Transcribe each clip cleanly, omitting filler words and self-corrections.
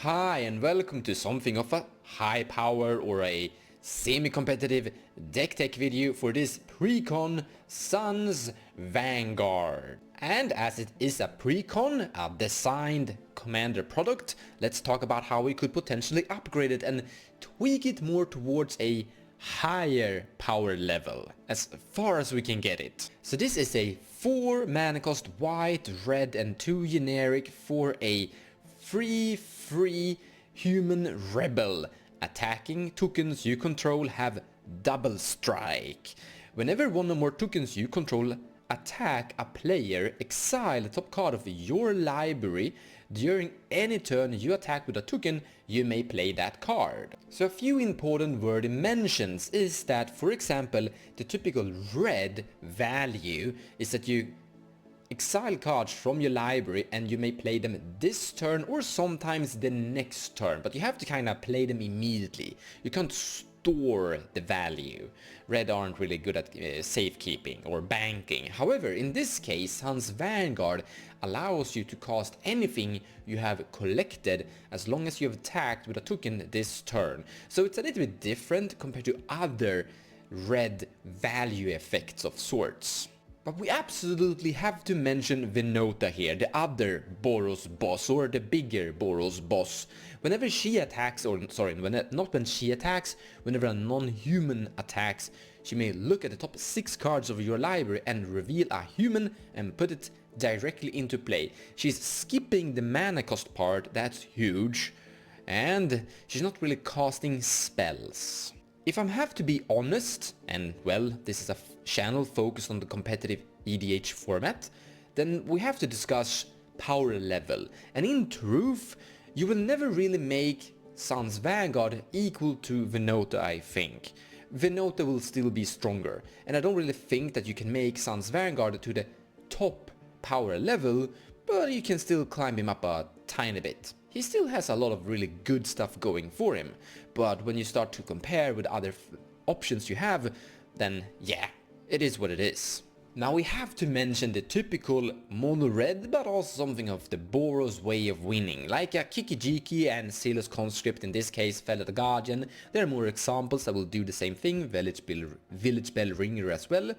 Hi and welcome to something of a high power or a semi-competitive deck tech video for this precon Suns Vanguard. And as it is a precon, a designed commander product, let's talk about how we could potentially upgrade it and tweak it more towards a higher power level as far as we can get it. So this is a 4 mana cost white, red and 2 generic for a free human rebel. Attacking tokens you control have double strike. Whenever one or more tokens you control attack a player, exile the top card of your library. During any turn you attack with a token, you may play that card. So a few important word mentions is that, for example, the typical red value is that you exile cards from your library and you may play them this turn or sometimes the next turn, but you have to kind of play them immediately. You can't store the value. Red aren't really good at safekeeping or banking. However, in this case, Suns Vanguard allows you to cast anything you have collected as long as you have attacked with a token this turn. So it's a little bit different compared to other red value effects of sorts. But we absolutely have to mention Venota here, the other Boros boss, or the bigger Boros boss. Whenever she attacks, not when she attacks, whenever a non-human attacks, she may look at the top 6 cards of your library and reveal a human and put it directly into play. She's skipping the mana cost part, that's huge, and she's not really casting spells. If I have to be honest, and well, this is a channel focused on the competitive EDH format, then we have to discuss power level. And in truth, you will never really make Suns Vanguard equal to Venota, I think. Venota will still be stronger, and I don't really think that you can make Suns Vanguard to the top power level, but you can still climb him up a tiny bit. He still has a lot of really good stuff going for him, but when you start to compare with other options you have, then yeah, it is what it is. Now we have to mention the typical mono red, but also something of the Boros way of winning, like a Kiki-Jiki and Silas Conscript, in this case Fellow the Guardian. There are more examples that will do the same thing, Village Bell Ringer as well,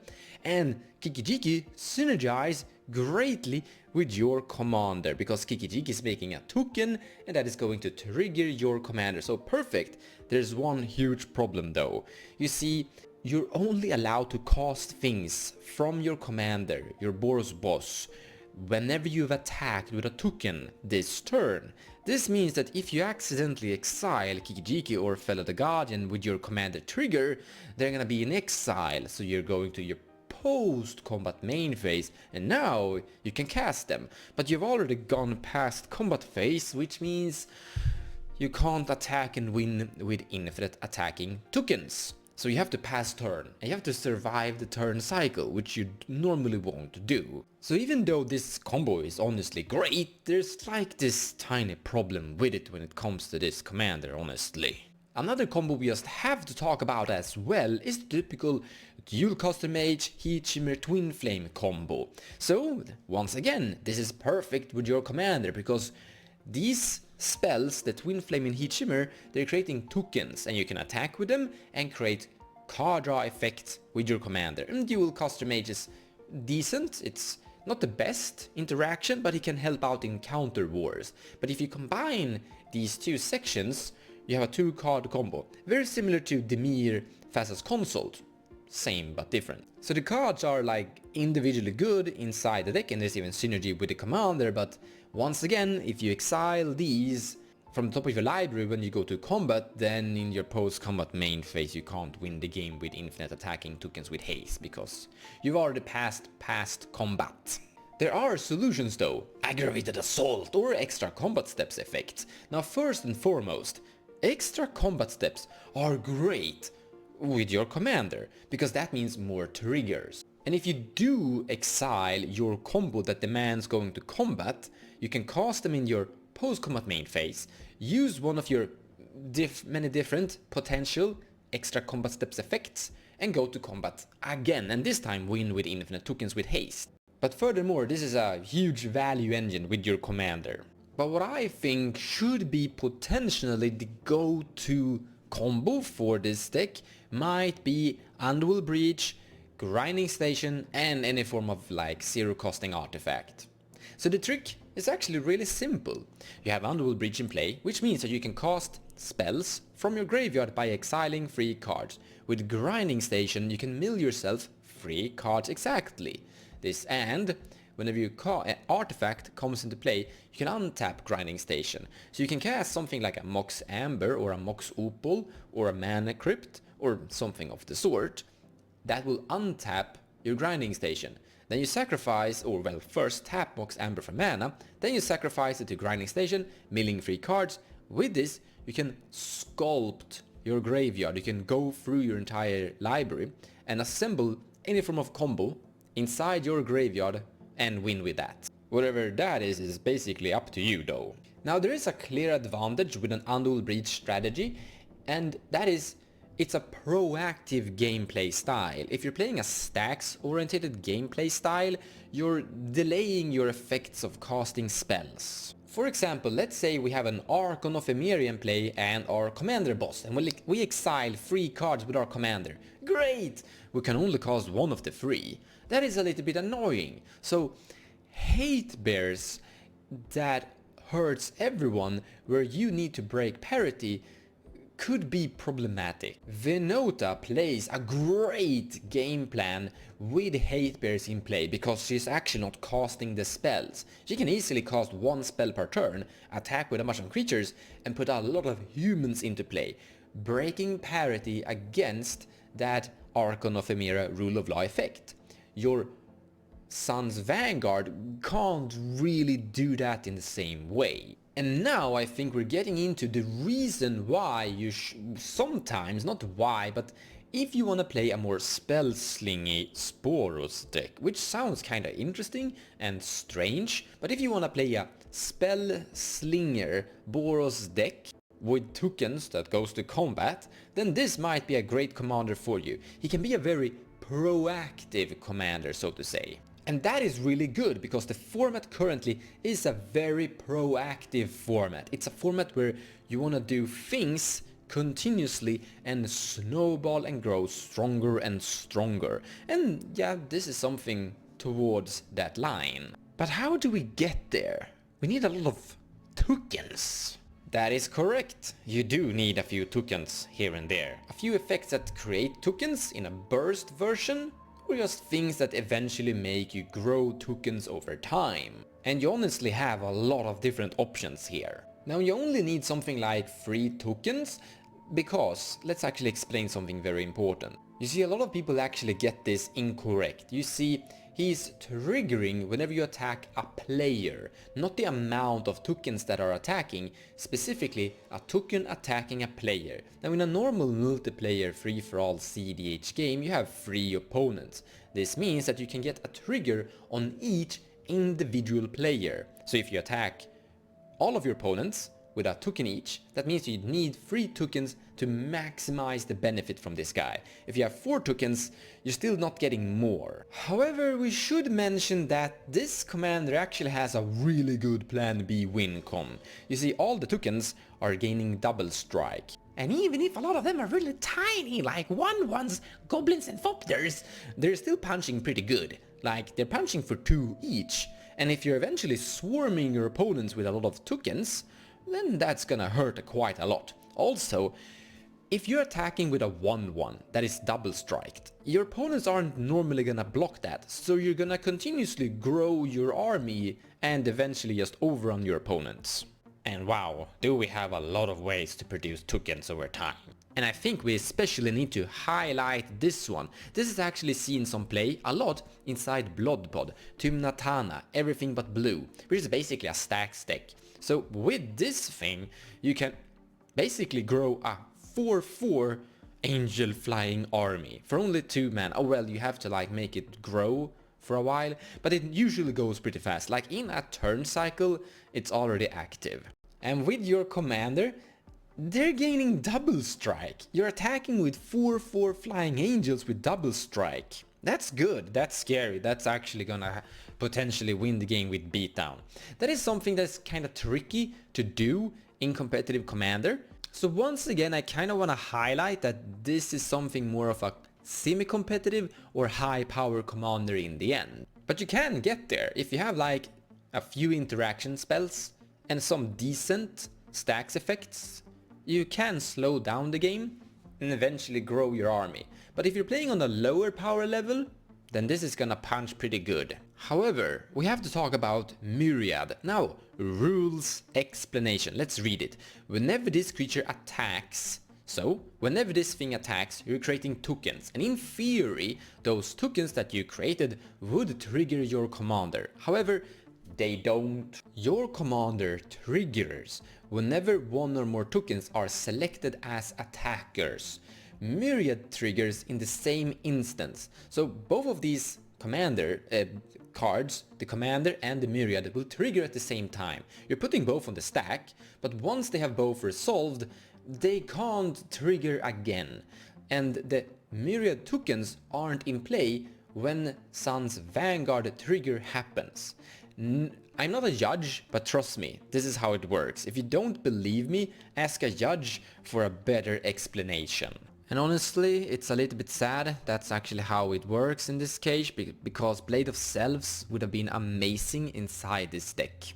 and Kiki-Jiki synergize greatly with your commander, because Kiki-Jiki is making a token and that is going to trigger your commander, so perfect. There's one huge problem though. You see, you're only allowed to cast things from your commander, your Boros boss, whenever you've attacked with a token this turn. This means that if you accidentally exile Kiki-Jiki or Fellow the Guardian with your commander trigger, they're gonna be in exile, so you're going to your post-combat main phase, and now you can cast them. But you've already gone past combat phase, which means you can't attack and win with infinite attacking tokens. So you have to pass turn, and you have to survive the turn cycle, which you normally won't do. So even though this combo is honestly great, there's like this tiny problem with it when it comes to this commander, honestly. Another combo we just have to talk about as well is the typical Dual Caster Mage Heat Shimmer Twin Flame combo. So once again, this is perfect with your commander, because these spells, the Twin Flame and Heat Shimmer, they're creating tokens and you can attack with them and create card draw effect with your commander. And Dual Caster Mage is decent, it's not the best interaction, but it can help out in counter wars. But if you combine these two sections, you have a 2-card combo, very similar to Demir Thassa's Consult. Same but different. So the cards are like individually good inside the deck, and there's even synergy with the commander, but once again, if you exile these from the top of your library when you go to combat, then in your post-combat main phase you can't win the game with infinite attacking tokens with haste, because you've already passed past combat. There are solutions though, aggravated assault or extra combat steps effect. Now first and foremost, extra combat steps are great with your commander, because that means more triggers. And if you do exile your combo that demands going to combat, you can cast them in your post-combat main phase, use one of your many different potential extra combat steps effects, and go to combat again, and this time win with infinite tokens with haste. But furthermore, this is a huge value engine with your commander. But what I think should be potentially the go-to combo for this deck might be Underworld Breach, Grinding Station, and any form of like zero costing artifact. So the trick is actually really simple. You have Underworld Breach in play, which means that you can cast spells from your graveyard by exiling 3 cards. With Grinding Station you can mill yourself 3 cards exactly. This, and whenever an artifact comes into play, you can untap Grinding Station. So you can cast something like a Mox Amber or a Mox Opal or a Mana Crypt or something of the sort that will untap your Grinding Station. Then you sacrifice, or well, first tap Mox Amber for mana, then you sacrifice it to Grinding Station, milling 3 cards. With this, you can sculpt your graveyard. You can go through your entire library and assemble any form of combo inside your graveyard and win with that. Whatever that is basically up to you though. Now there is a clear advantage with an Underworld Breach strategy, and that is it's a proactive gameplay style. If you're playing a stacks-oriented gameplay style, you're delaying your effects of casting spells. For example, let's say we have an Archon of Emeria in play and our commander boss, and we exile 3 cards with our commander. Great! We can only cast 1 of the 3. That is a little bit annoying. So, hate bears that hurts everyone where you need to break parity could be problematic. Venota plays a great game plan with hate bears in play because she's actually not casting the spells. She can easily cast 1 spell per turn, attack with a bunch of creatures, and put a lot of humans into play, breaking parity against that Archon of Emeria rule of law effect. Your Suns Vanguard can't really do that in the same way. And now I think we're getting into the reason why you sometimes, not why, but if you want to play a more spell-slingy Sporos deck, which sounds kinda interesting and strange, but if you want to play a spell-slinger Boros deck with tokens that goes to combat, then this might be a great commander for you. He can be a very proactive commander, so to say. And that is really good because the format currently is a very proactive format. It's a format where you want to do things continuously and snowball and grow stronger and stronger. And yeah, this is something towards that line. But how do we get there? We need a lot of tokens. That is correct. You do need a few tokens here and there. A few effects that create tokens in a burst version, or just things that eventually make you grow tokens over time. And you honestly have a lot of different options here. Now you only need something like 3 tokens, because let's actually explain something very important. You see, a lot of people actually get this incorrect. You see, he's triggering whenever you attack a player, not the amount of tokens that are attacking, specifically a token attacking a player. Now in a normal multiplayer free-for-all cEDH game you have 3 opponents. This means that you can get a trigger on each individual player. So if you attack all of your opponents with a token each, that means you need 3 tokens to maximize the benefit from this guy. If you have 4 tokens, you're still not getting more. However, we should mention that this commander actually has a really good plan B win con. You see, all the tokens are gaining double strike. And even if a lot of them are really tiny, like 1/1s, goblins and thopters, they're still punching pretty good. Like, they're punching for 2 each. And if you're eventually swarming your opponents with a lot of tokens, then that's gonna hurt quite a lot. Also, if you're attacking with a 1/1 that is double striked, your opponents aren't normally gonna block that, so you're gonna continuously grow your army and eventually just overrun your opponents. And wow, do we have a lot of ways to produce tokens over time. And I think we especially need to highlight this one. This is actually seen some play a lot inside Bloodpod, Tymnatana, Everything But Blue, which is basically a stacks deck. So with this thing, you can basically grow a 4/4 angel flying army for only 2 mana. Oh well, you have to like make it grow for a while, but it usually goes pretty fast. Like in a turn cycle, it's already active. And with your commander, they're gaining double strike. You're attacking with 4/4 flying angels with double strike. That's good, that's scary, that's actually gonna potentially win the game with beatdown. That is something that's kind of tricky to do in competitive Commander. So once again, I kind of want to highlight that this is something more of a semi-competitive or high-power commander in the end. But you can get there if you have like a few interaction spells and some decent stacks effects. You can slow down the game and eventually grow your army. But if you're playing on a lower power level, then this is gonna punch pretty good. However, we have to talk about Myriad. Now, rules explanation. Let's read it. Whenever this creature attacks, so whenever this thing attacks, you're creating tokens. And in theory, those tokens that you created would trigger your commander. However, they don't. Your commander triggers whenever one or more tokens are selected as attackers. Myriad triggers in the same instance. So both of these commander cards, the commander and the myriad, will trigger at the same time. You're putting both on the stack, but once they have both resolved, they can't trigger again. And the myriad tokens aren't in play when Suns Vanguard trigger happens. I'm not a judge, but trust me, this is how it works. If you don't believe me, ask a judge for a better explanation. And honestly, it's a little bit sad that's actually how it works in this case, because Blade of Selves would have been amazing inside this deck.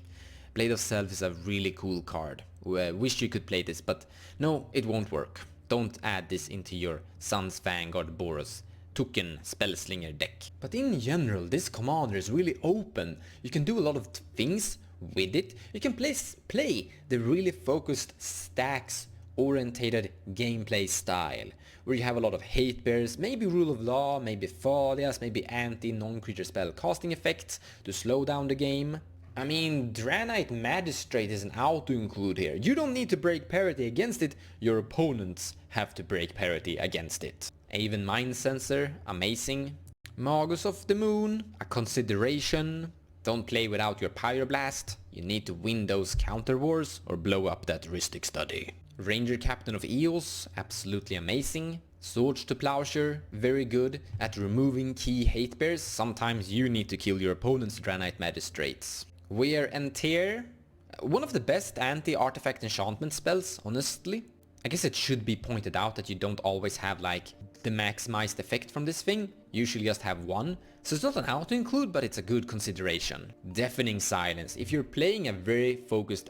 Blade of Self is a really cool card. I wish you could play this, but no, it won't work. Don't add this into your Suns Vanguard Boros token spellslinger deck. But in general, this commander is really open. You can do a lot of things with it. You can play the really focused stacks orientated gameplay style, where you have a lot of hate bears, maybe rule of law, maybe Thalias, maybe anti-non-creature spell casting effects to slow down the game. I mean, Draenei Magistrate is an auto-include here. You don't need to break parity against it, your opponents have to break parity against it. Even Mind Sensor, amazing. Magus of the Moon, a consideration. Don't play without your Pyroblast. You need to win those counter wars or blow up that Rhystic Study. Ranger Captain of Eos, absolutely amazing. Swords to Plowshare, very good at removing key hate bears. Sometimes you need to kill your opponent's Draenei Magistrates. Wear and Tear, one of the best anti-artifact enchantment spells, honestly. I guess it should be pointed out that you don't always have like the maximized effect from this thing. You usually just have one. So it's not an auto-include, but it's a good consideration. Deafening Silence. If you're playing a very focused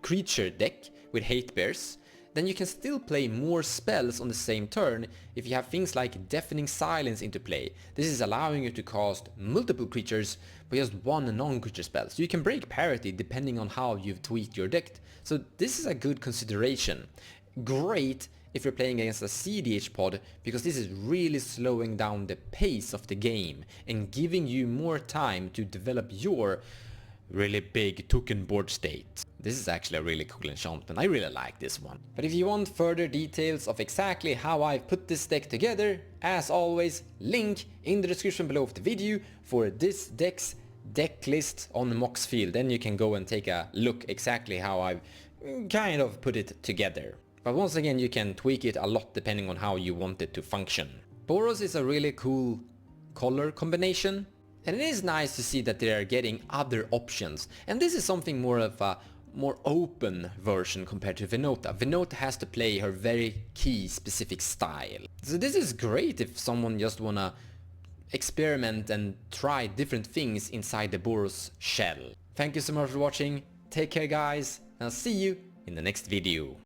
creature deck with hate bears, then you can still play more spells on the same turn if you have things like Deafening Silence into play. This is allowing you to cast multiple creatures but just one non-creature spell. So you can break parity depending on how you've tweaked your deck. So this is a good consideration. Great if you're playing against a cEDH pod, because this is really slowing down the pace of the game and giving you more time to develop your really big token board state. This is actually a really cool enchantment. I really like this one. But if you want further details of exactly how I put this deck together, as always, link in the description below of the video for this deck's deck list on Moxfield. Then you can go and take a look exactly how I've kind of put it together. But once again, you can tweak it a lot depending on how you want it to function. Boros is a really cool color combination. And it is nice to see that they are getting other options. And this is something more of a more open version compared to Venota. Venota has to play her very key specific style. So this is great if someone just wanna experiment and try different things inside the Boros shell. Thank you so much for watching. Take care guys, and I'll see you in the next video.